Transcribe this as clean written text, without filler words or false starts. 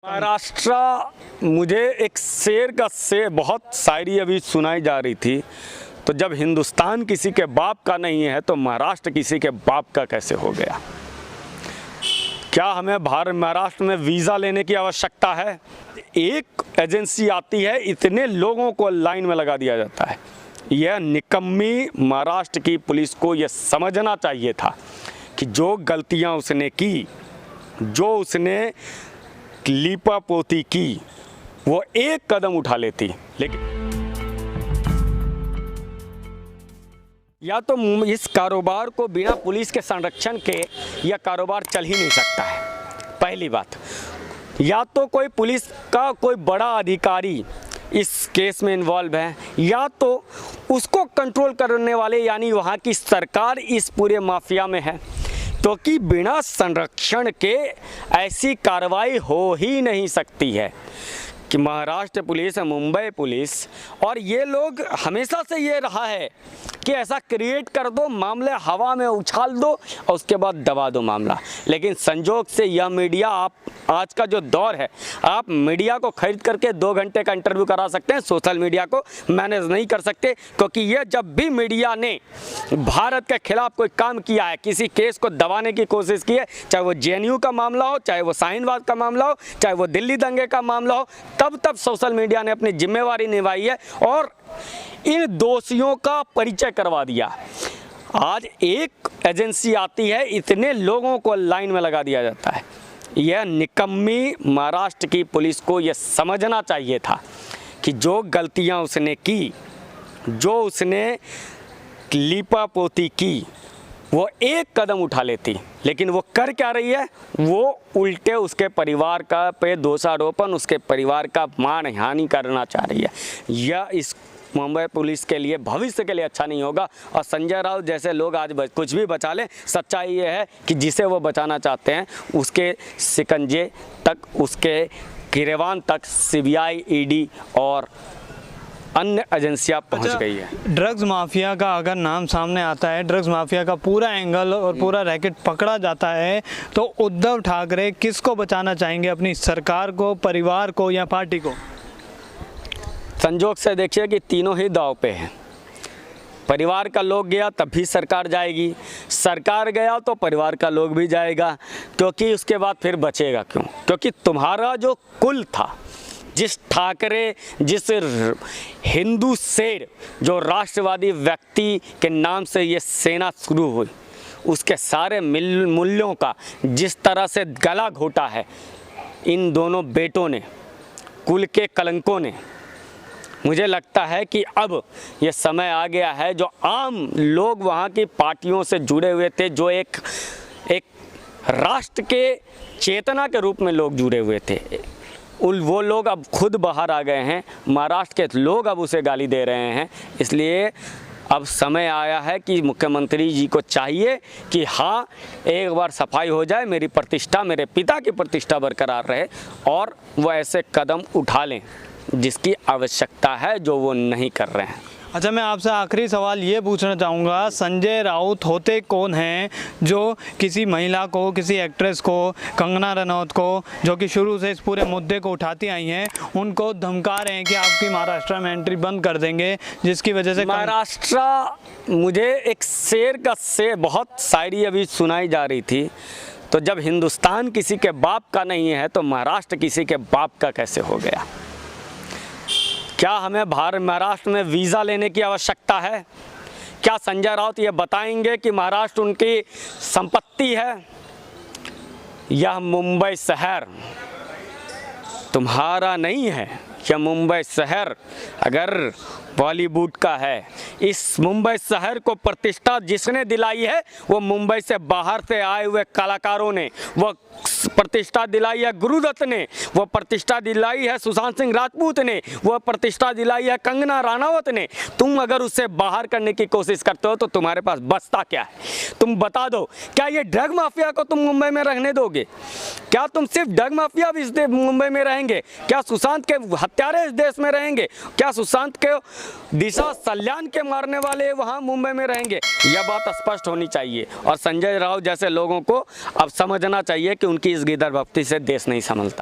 महाराष्ट्र मुझे एक शेर का शेर बहुत शायरी अभी सुनाई जा रही थी। तो जब हिंदुस्तान किसी के बाप का नहीं है तो महाराष्ट्र किसी के बाप का कैसे हो गया। क्या हमें महाराष्ट्र में वीज़ा लेने की आवश्यकता है? एक एजेंसी आती है, इतने लोगों को लाइन में लगा दिया जाता है। यह निकम्मी महाराष्ट्र की पुलिस को यह समझना चाहिए था कि जो गलतियां उसने की, जो उसने लीपापोती की, वो एक कदम उठा लेती। लेकिन या तो इस कारोबार को बिना पुलिस के संरक्षण के यह कारोबार चल ही नहीं सकता है। पहली बात, या तो कोई पुलिस का कोई बड़ा अधिकारी इस केस में इन्वॉल्व है, या तो उसको कंट्रोल करने वाले यानी वहाँ की सरकार इस पूरे माफिया में है। क्योंकि बिना संरक्षण के ऐसी कार्रवाई हो ही नहीं सकती है कि महाराष्ट्र पुलिस, मुंबई पुलिस और ये लोग हमेशा से ये रहा है कि ऐसा क्रिएट कर दो, मामले हवा में उछाल दो और उसके बाद दबा दो मामला। लेकिन संजोग से यह मीडिया, आप आज का जो दौर है, आप मीडिया को खरीद करके 2 घंटे का इंटरव्यू करा सकते हैं, सोशल मीडिया को मैनेज नहीं कर सकते। क्योंकि ये जब भी मीडिया ने भारत के खिलाफ कोई काम किया है, किसी केस को दबाने की कोशिश की है, चाहे वो JNU का मामला हो, चाहे वो शाहीनबाग का मामला हो, चाहे वो दिल्ली दंगे का मामला हो, तब सोशल मीडिया ने अपनी जिम्मेवारी निभाई है और इन दोषियों का परिचय करवा दिया। आज एक एजेंसी आती है, इतने लोगों को लाइन में लगा दिया जाता है। यह निकम्मी महाराष्ट्र की पुलिस को यह समझना चाहिए था कि जो गलतियां उसने की, जो उसने लीपापोती की, वो एक कदम उठा लेती। लेकिन वो कर क्या रही है? वो उल्टे उसके परिवार का पे दोषारोपण, उसके परिवार का मान हानि करना चाह रही है। यह इस मुंबई पुलिस के लिए, भविष्य के लिए अच्छा नहीं होगा। और संजय राउत जैसे लोग आज कुछ भी बचा लें, सच्चाई ये है कि जिसे वो बचाना चाहते हैं उसके शिकंजे तक, उसके गिरवान तक CBI, ED और अन्य एजेंसियां पहुंच गई है। ड्रग्स माफिया का अगर नाम सामने आता है, ड्रग्स माफिया का पूरा एंगल और पूरा रैकेट पकड़ा जाता है, तो उद्धव ठाकरे किसको बचाना चाहेंगे? अपनी सरकार को, परिवार को या पार्टी को? संजोग से देखिए कि तीनों ही दांव पे हैं। परिवार का लोग गया तब भी सरकार जाएगी, सरकार गया तो परिवार का लोग भी जाएगा। क्योंकि उसके बाद फिर बचेगा क्यों? क्योंकि तुम्हारा जो कुल था, जिस ठाकरे, जिस हिंदू शेर, जो राष्ट्रवादी व्यक्ति के नाम से ये सेना शुरू हुई, उसके सारे मूल्यों का जिस तरह से गला घोटा है इन दोनों बेटों ने, कुल के कलंकों ने, मुझे लगता है कि अब ये समय आ गया है। जो आम लोग वहाँ की पार्टियों से जुड़े हुए थे, जो एक राष्ट्र के चेतना के रूप में लोग जुड़े हुए थे, वो लोग अब खुद बाहर आ गए हैं। महाराष्ट्र के लोग अब उसे गाली दे रहे हैं। इसलिए अब समय आया है कि मुख्यमंत्री जी को चाहिए कि हाँ, एक बार सफाई हो जाए, मेरी प्रतिष्ठा, मेरे पिता की प्रतिष्ठा बरकरार रहे और वो ऐसे कदम उठा लें जिसकी आवश्यकता है, जो वो नहीं कर रहे हैं। अच्छा, मैं आपसे आखिरी सवाल ये पूछना चाहूँगा, संजय राउत होते कौन हैं जो किसी महिला को, किसी एक्ट्रेस को, कंगना रनौत को, जो कि शुरू से इस पूरे मुद्दे को उठाती आई हैं, उनको धमका रहे हैं कि आपकी महाराष्ट्र में एंट्री बंद कर देंगे, जिसकी वजह से महाराष्ट्र मुझे एक शेर का शेर बहुत शायरी अभी सुनाई जा रही थी। तो जब हिंदुस्तान किसी के बाप का नहीं है तो महाराष्ट्र किसी के बाप का कैसे हो गया। क्या हमें महाराष्ट्र में वीज़ा लेने की आवश्यकता है? क्या संजय राउत ये बताएंगे कि महाराष्ट्र उनकी संपत्ति है? यह मुंबई शहर तुम्हारा नहीं है। यह मुंबई शहर अगर बॉलीवुड का है, इस मुंबई शहर को प्रतिष्ठा जिसने दिलाई है वो मुंबई से बाहर से आए हुए कलाकारों ने, वो प्रतिष्ठा दिलाई है गुरुदत्त ने, वो प्रतिष्ठा दिलाई है सुशांत सिंह राजपूत ने, वो प्रतिष्ठा दिलाई है कंगना रनावत ने। तुम अगर उससे बाहर करने की कोशिश करते हो तो तुम्हारे पास बचता क्या है? तुम बता दो, क्या ये ड्रग माफिया को तुम मुंबई में रहने दोगे? क्या तुम सिर्फ ड्रग माफिया भी इस मुंबई में रहेंगे? क्या सुशांत के हत्यारे इस देश में रहेंगे? क्या सुशांत के दिशा सल्यान के मारने वाले वहां मुंबई में रहेंगे? यह बात स्पष्ट होनी चाहिए और संजय राउत जैसे लोगों को अब समझना चाहिए कि उनकी इस गिदड़ भक्ति से देश नहीं संभलता।